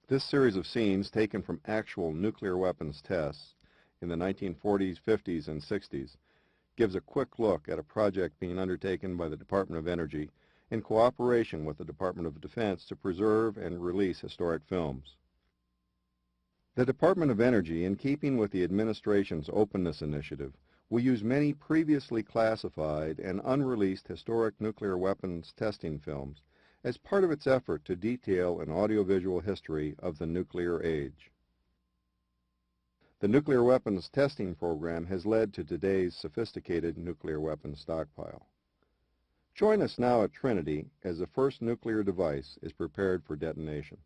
This series of scenes, taken from actual nuclear weapons tests in the 1940s, 50s, and 60s, gives a quick look at a project being undertaken by the Department of Energy in cooperation with the Department of Defense to preserve and release historic films. The Department of Energy, in keeping with the administration's openness initiative, will use many previously classified and unreleased historic nuclear weapons testing films as part of its effort to detail an audiovisual history of the nuclear age. The nuclear weapons testing program has led to today's sophisticated nuclear weapons stockpile. Join us now at Trinity as the first nuclear device is prepared for detonation.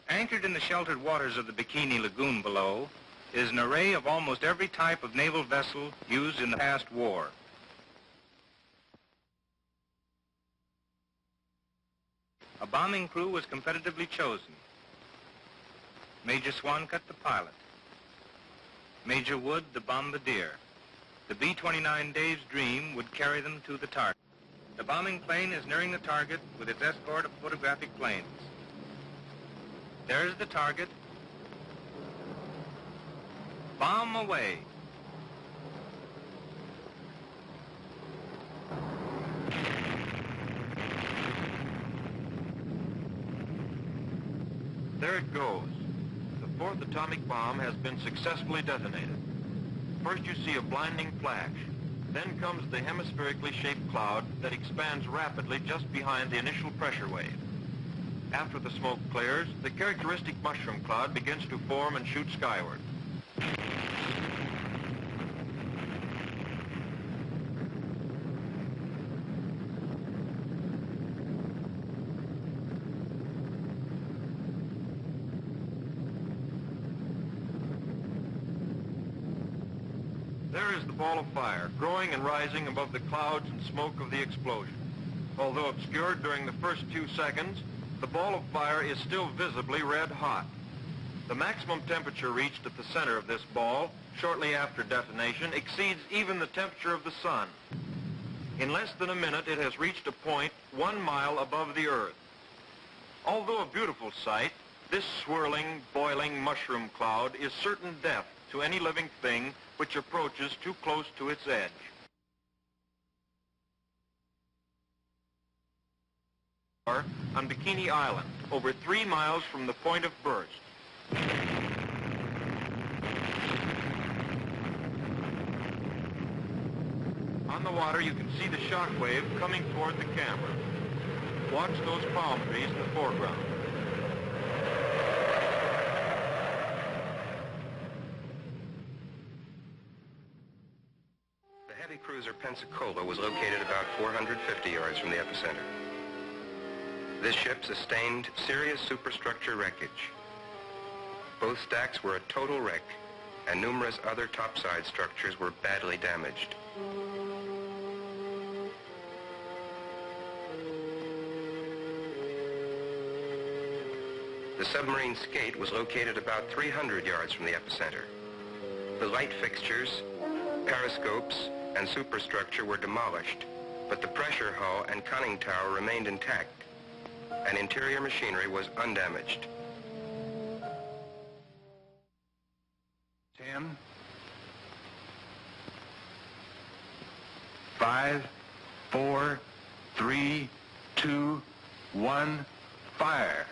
Anchored in the sheltered waters of the Bikini Lagoon below is an array of almost every type of naval vessel used in the past war. A bombing crew was competitively chosen. Major Swancutt, the pilot. Major Wood, the bombardier. The B-29 Dave's Dream would carry them to the target. The bombing plane is nearing the target with its escort of photographic planes. There's the target. Bomb away. There it goes. The fourth atomic bomb has been successfully detonated. First you see a blinding flash. Then comes the hemispherically shaped cloud that expands rapidly just behind the initial pressure wave. After the smoke clears, the characteristic mushroom cloud begins to form and shoot skyward. There is the ball of fire, growing and rising above the clouds and smoke of the explosion. Although obscured during the first 2 seconds, the ball of fire is still visibly red hot. The maximum temperature reached at the center of this ball, shortly after detonation, exceeds even the temperature of the sun. In less than a minute, it has reached a point 1 mile above the Earth. Although a beautiful sight, this swirling, boiling mushroom cloud is certain death to any living thing which approaches too close to its edge. On Bikini Island, over 3 miles from the point of burst. On the water, you can see the shock wave coming toward the camera. Watch those palm trees in the foreground. The heavy cruiser Pensacola was located about 450 yards from the epicenter. This ship sustained serious superstructure wreckage. Both stacks were a total wreck, and numerous other topside structures were badly damaged. The submarine skate was located about 300 yards from the epicenter. The light fixtures, periscopes, and superstructure were demolished, but the pressure hull and conning tower remained intact, and interior machinery was undamaged. 10, 5, 4, 3, 2, 1, fire.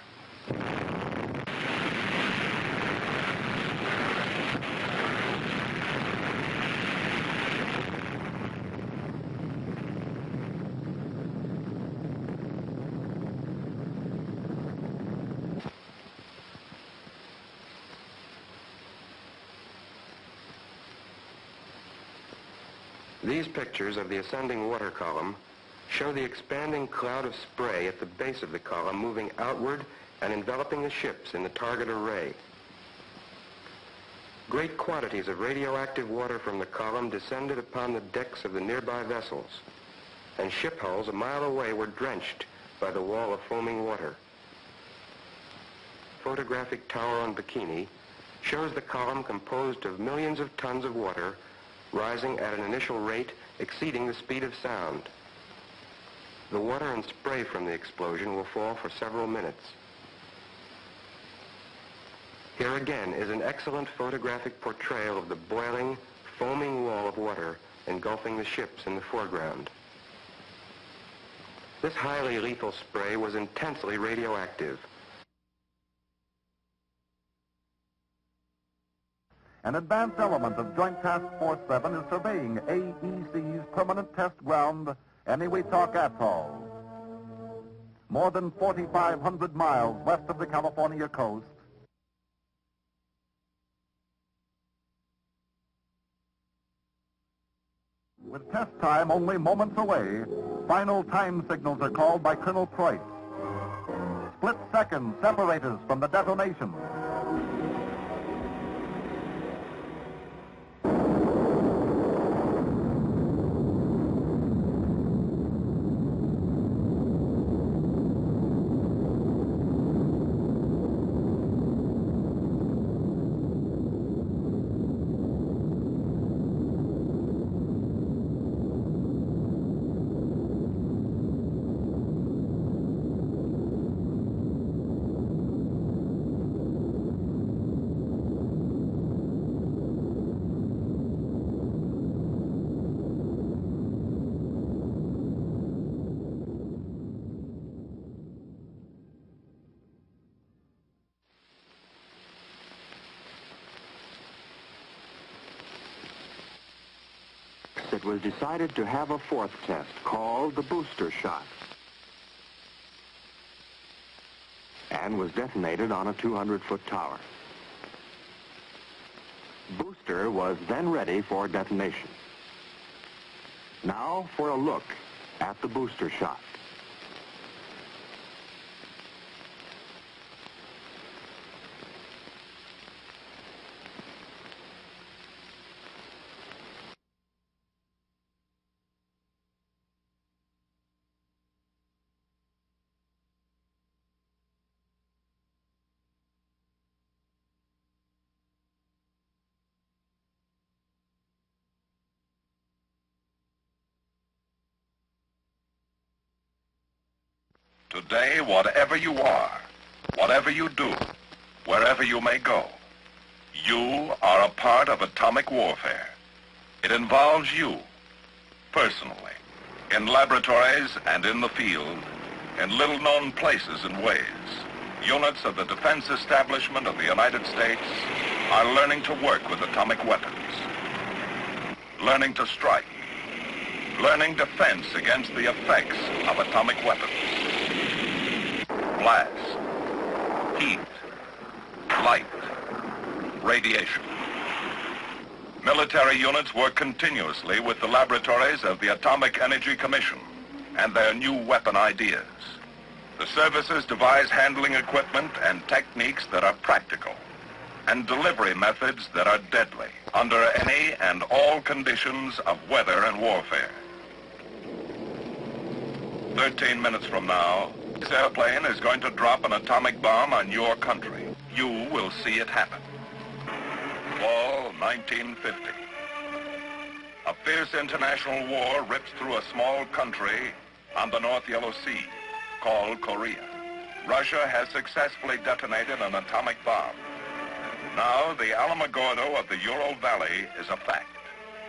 These pictures of the ascending water column show the expanding cloud of spray at the base of the column moving outward and enveloping the ships in the target array. Great quantities of radioactive water from the column descended upon the decks of the nearby vessels, and ship hulls a mile away were drenched by the wall of foaming water. Photographic tower on Bikini shows the column composed of millions of tons of water rising at an initial rate exceeding the speed of sound. The water and spray from the explosion will fall for several minutes. Here again is an excellent photographic portrayal of the boiling, foaming wall of water engulfing the ships in the foreground. This highly lethal spray was intensely radioactive. An advanced element of Joint Task Force 7 is surveying AEC's permanent test ground, Eniwetok Atoll. More than 4,500 miles west of the California coast, with test time only moments away, final time signals are called by Colonel Preuss. Split seconds separate us from the detonation. It was decided to have a fourth test called the booster shot, and was detonated on a 200-foot tower. Booster was then ready for detonation. Now for a look at the booster shot. Today, whatever you are, whatever you do, wherever you may go, you are a part of atomic warfare. It involves you, personally, in laboratories and in the field, in little-known places and ways. Units of the defense establishment of the United States are learning to work with atomic weapons, learning to strike, learning defense against the effects of atomic weapons. Blast, heat, light, radiation. Military units work continuously with the laboratories of the Atomic Energy Commission and their new weapon ideas. The services devise handling equipment and techniques that are practical, and delivery methods that are deadly under any and all conditions of weather and warfare. 13 minutes from now, this airplane is going to drop an atomic bomb on your country. You will see it happen. Fall 1950. A fierce international war rips through a small country on the North Yellow Sea called Korea. Russia has successfully detonated an atomic bomb. Now the Alamogordo of the Ural Valley is a fact.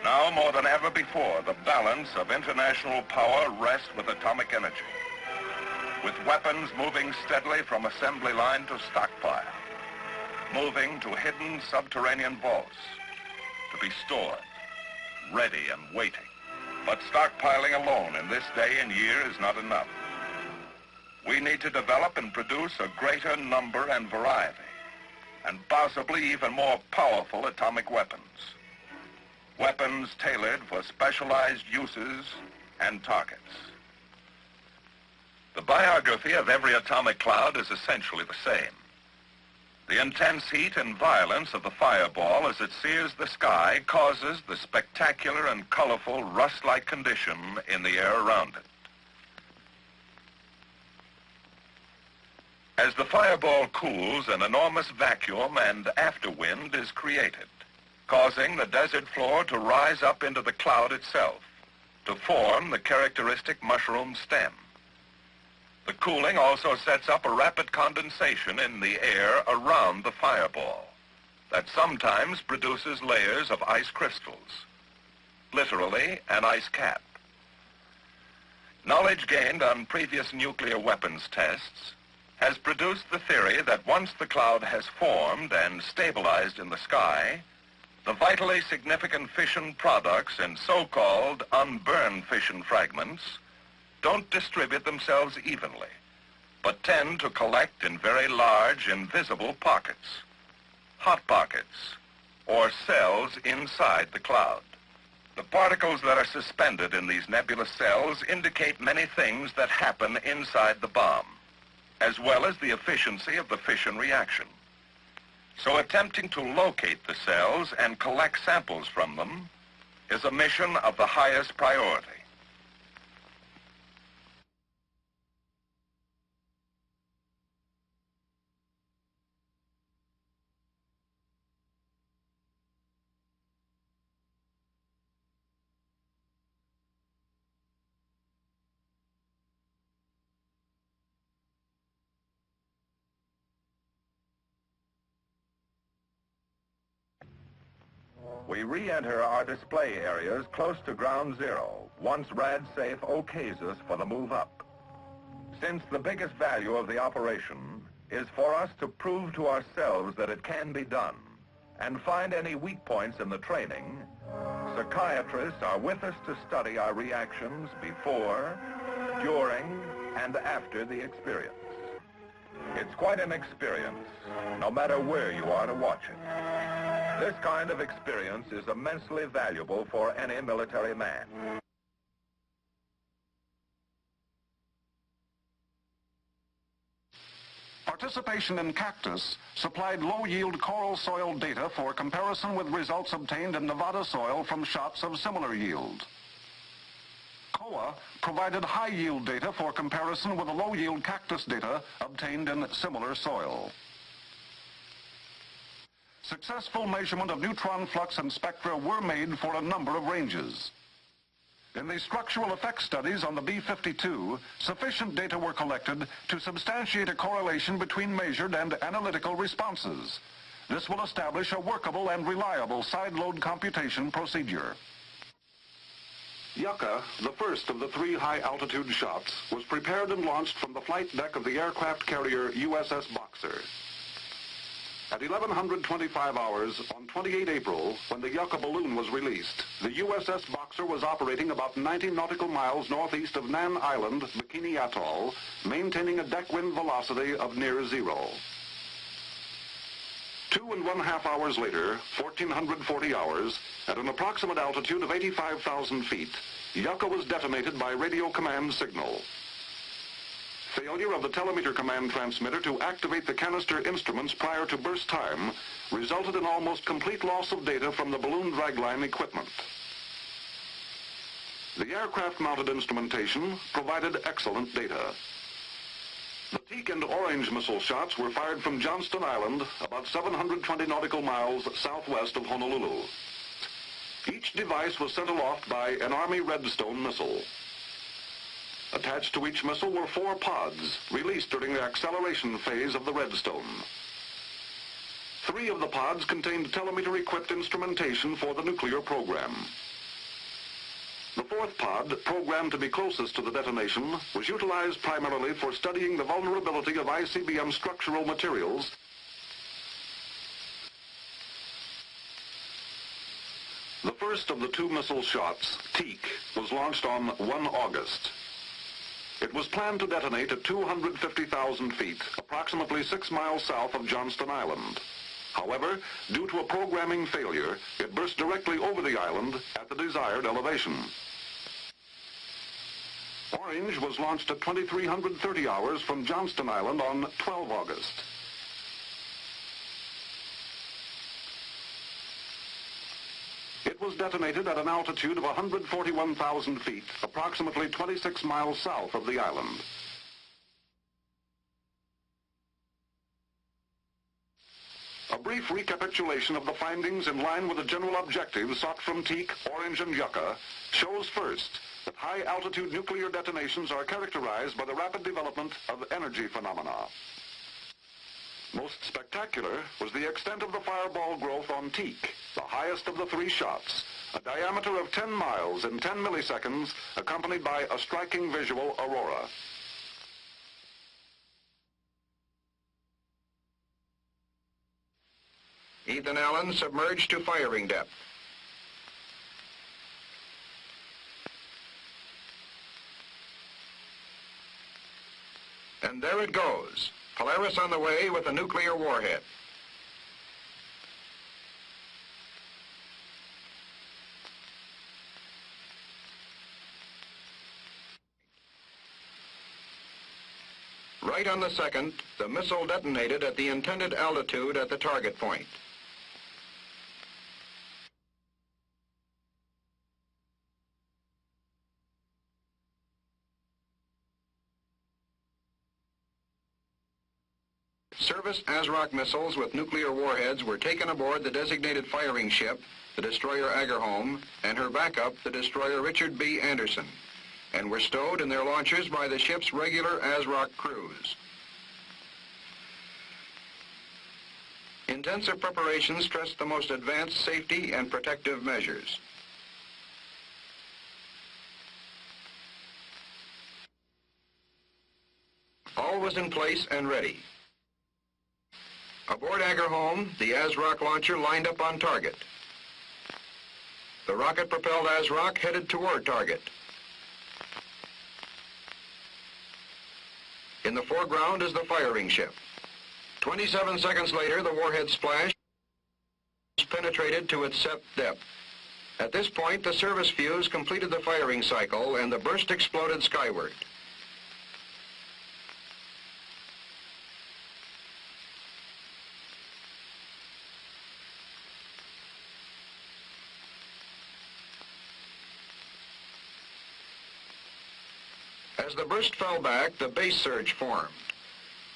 Now more than ever before, the balance of international power rests with atomic energy, with weapons moving steadily from assembly line to stockpile, moving to hidden subterranean vaults, to be stored, ready and waiting. But stockpiling alone in this day and year is not enough. We need to develop and produce a greater number and variety, and possibly even more powerful atomic weapons. Weapons tailored for specialized uses and targets. The biography of every atomic cloud is essentially the same. The intense heat and violence of the fireball as it sears the sky causes the spectacular and colorful rust-like condition in the air around it. As the fireball cools, an enormous vacuum and afterwind is created, causing the desert floor to rise up into the cloud itself to form the characteristic mushroom stem. The cooling also sets up a rapid condensation in the air around the fireball that sometimes produces layers of ice crystals, literally an ice cap. Knowledge gained on previous nuclear weapons tests has produced the theory that once the cloud has formed and stabilized in the sky, the vitally significant fission products in so-called unburned fission fragments don't distribute themselves evenly, but tend to collect in very large, invisible pockets, hot pockets, or cells inside the cloud. The particles that are suspended in these nebulous cells indicate many things that happen inside the bomb, as well as the efficiency of the fission reaction. So attempting to locate the cells and collect samples from them is a mission of the highest priority. We re-enter our display areas close to ground zero, once RAD-safe okays us for the move up. Since the biggest value of the operation is for us to prove to ourselves that it can be done and find any weak points in the training, psychiatrists are with us to study our reactions before, during, and after the experience. It's quite an experience, no matter where you are to watch it. This kind of experience is immensely valuable for any military man. Participation in Cactus supplied low-yield coral soil data for comparison with results obtained in Nevada soil from shots of similar yield. COA provided high-yield data for comparison with the low-yield cactus data obtained in similar soil. Successful measurement of neutron flux and spectra were made for a number of ranges. In the structural effects studies on the B-52, sufficient data were collected to substantiate a correlation between measured and analytical responses. This will establish a workable and reliable side-load computation procedure. Yucca, the first of the 3 high-altitude shots, was prepared and launched from the flight deck of the aircraft carrier USS Boxer. At 1125 hours on 28 April, when the Yucca balloon was released, the USS Boxer was operating about 90 nautical miles northeast of Nan Island, Bikini Atoll, maintaining a deck wind velocity of near zero. 2.5 hours later, 1440 hours, at an approximate altitude of 85,000 feet, Yucca was detonated by radio command signal. Failure of the telemeter command transmitter to activate the canister instruments prior to burst time resulted in almost complete loss of data from the balloon dragline equipment. The aircraft-mounted instrumentation provided excellent data. The Teak and Orange missile shots were fired from Johnston Island, about 720 nautical miles southwest of Honolulu. Each device was sent aloft by an Army Redstone missile. Attached to each missile were 4 pods, released during the acceleration phase of the Redstone. 3 of the pods contained telemeter-equipped instrumentation for the nuclear program. The 4th pod, programmed to be closest to the detonation, was utilized primarily for studying the vulnerability of ICBM structural materials. The first of the 2 missile shots, Teak, was launched on 1 August. It was planned to detonate at 250,000 feet, approximately 6 miles south of Johnston Island. However, due to a programming failure, it burst directly over the island at the desired elevation. Orange was launched at 2330 hours from Johnston Island on 12 August. was detonated at an altitude of 141,000 feet, approximately 26 miles south of the island. A brief recapitulation of the findings in line with the general objectives sought from teak, orange, and yucca shows first that high-altitude nuclear detonations are characterized by the rapid development of energy phenomena. Most spectacular was the extent of the fireball growth on teak, the highest of the three shots, a diameter of 10 miles in 10 milliseconds, accompanied by a striking visual aurora. Ethan Allen submerged to firing depth. And there it goes. Polaris on the way with a nuclear warhead. Right on the second, the missile detonated at the intended altitude at the target point. Service ASROC missiles with nuclear warheads were taken aboard the designated firing ship, the destroyer Agerholm, and her backup, the destroyer Richard B. Anderson, and were stowed in their launchers by the ship's regular ASROC crews. Intensive preparations stressed the most advanced safety and protective measures. All was in place and ready. Aboard Agerholm, the ASROC launcher lined up on target. The rocket-propelled ASROC headed toward target. In the foreground is the firing ship. 27 seconds later, the warhead splash penetrated to its set depth. At this point, the service fuse completed the firing cycle and the burst exploded skyward. As the burst fell back, the base surge formed,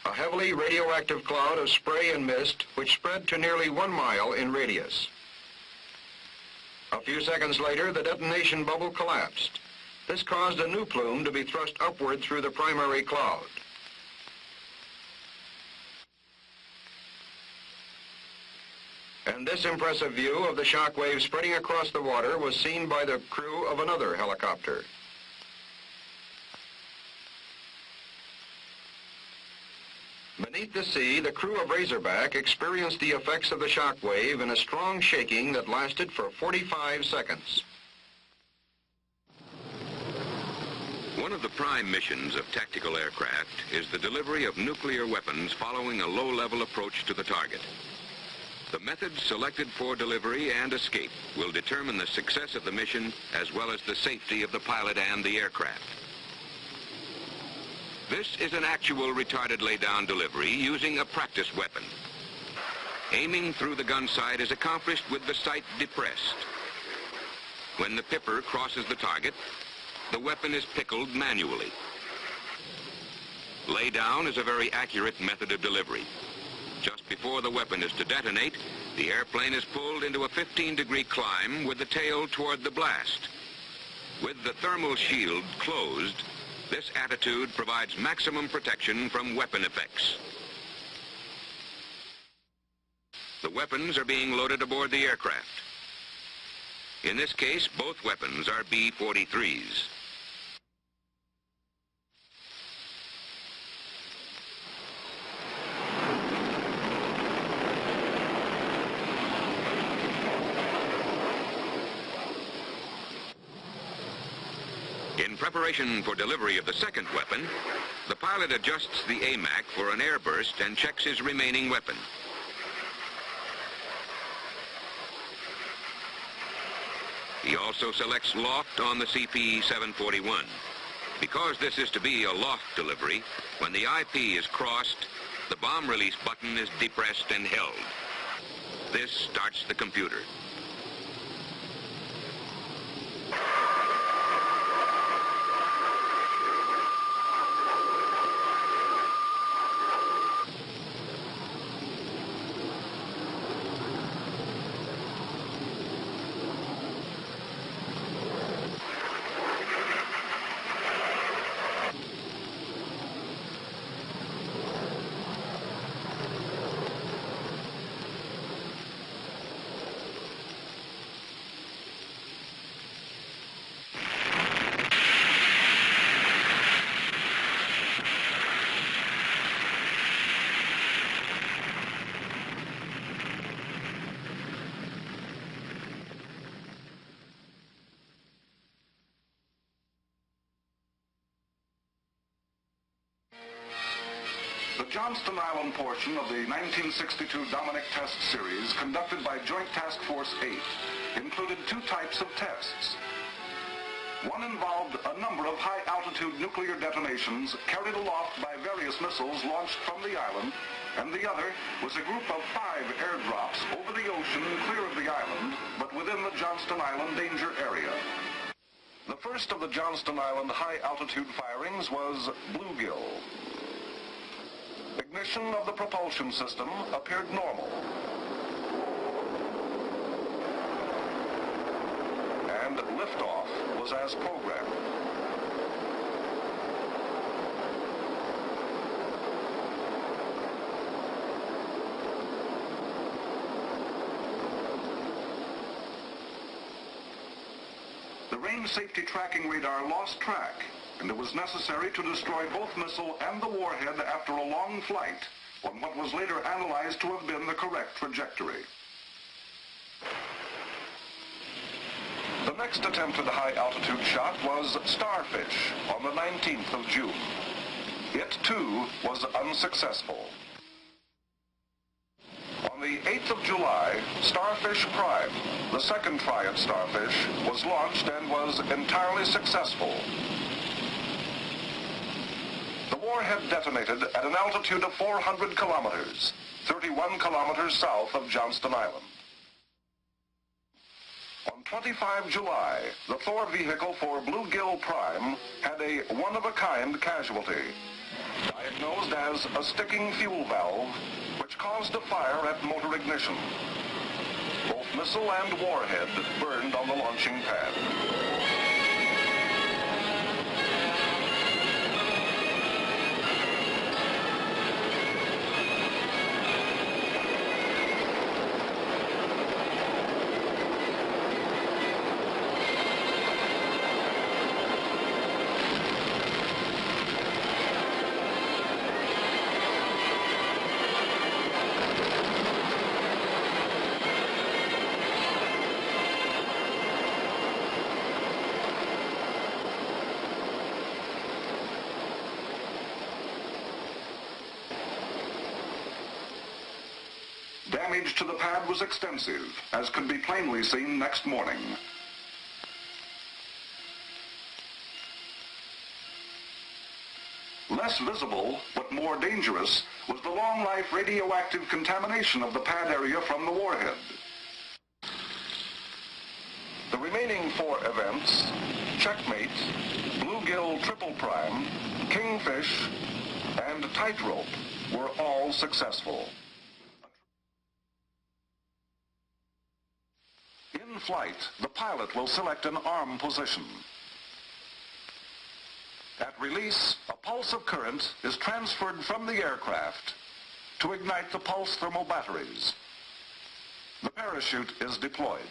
a heavily radioactive cloud of spray and mist which spread to nearly 1 mile in radius. A few seconds later, the detonation bubble collapsed. This caused a new plume to be thrust upward through the primary cloud. And this impressive view of the shock wave spreading across the water was seen by the crew of another helicopter. Beneath the sea, the crew of Razorback experienced the effects of the shock wave in a strong shaking that lasted for 45 seconds. One of the prime missions of tactical aircraft is the delivery of nuclear weapons following a low-level approach to the target. The methods selected for delivery and escape will determine the success of the mission as well as the safety of the pilot and the aircraft. This is an actual retarded lay-down delivery using a practice weapon. Aiming through the gun sight is accomplished with the sight depressed. When the pipper crosses the target, the weapon is pickled manually. Lay-down is a very accurate method of delivery. Just before the weapon is to detonate, the airplane is pulled into a 15-degree climb with the tail toward the blast. With the thermal shield closed, this attitude provides maximum protection from weapon effects. The weapons are being loaded aboard the aircraft. In this case, both weapons are B-43s. In preparation for delivery of the second weapon, the pilot adjusts the AMAC for an airburst and checks his remaining weapon. He also selects loft on the CP-741. Because this is to be a loft delivery, when the IP is crossed, the bomb release button is depressed and held. This starts the computer. The Johnston Island portion of the 1962 Dominic Test Series, conducted by Joint Task Force 8, included two types of tests. One involved a number of high-altitude nuclear detonations carried aloft by various missiles launched from the island, and the other was a group of 5 airdrops over the ocean clear of the island, but within the Johnston Island danger area. The first of the Johnston Island high-altitude firings was bluegill. Ignition of the propulsion system appeared normal. And liftoff was as programmed. The range safety tracking radar lost track, and it was necessary to destroy both missile and the warhead after a long flight on what was later analyzed to have been the correct trajectory. The next attempt at a high-altitude shot was Starfish on the 19th of June. It, too, was unsuccessful. On the 8th of July, Starfish Prime, the second try at Starfish, was launched and was entirely successful. The warhead detonated at an altitude of 400 kilometers, 31 kilometers south of Johnston Island. On 25 July, the Thor vehicle for Bluegill Prime had a one-of-a-kind casualty, diagnosed as a sticking fuel valve, which caused a fire at motor ignition. Both missile and warhead burned on the launching pad. Damage to the pad was extensive, as could be plainly seen next morning. Less visible, but more dangerous, was the long-life radioactive contamination of the pad area from the warhead. The remaining 4 events, Checkmate, Bluegill Triple Prime, Kingfish, and Tightrope, were all successful. In flight, the pilot will select an arm position. At release, a pulse of current is transferred from the aircraft to ignite the pulse thermal batteries. The parachute is deployed.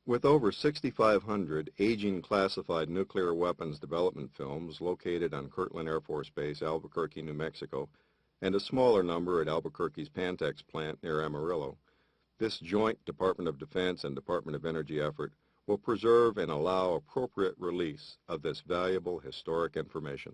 With over 6,500 aging classified nuclear weapons development films located on Kirtland Air Force Base, Albuquerque, New Mexico, and a smaller number at Albuquerque's Pantex plant near Amarillo, this joint Department of Defense and Department of Energy effort will preserve and allow appropriate release of this valuable historic information.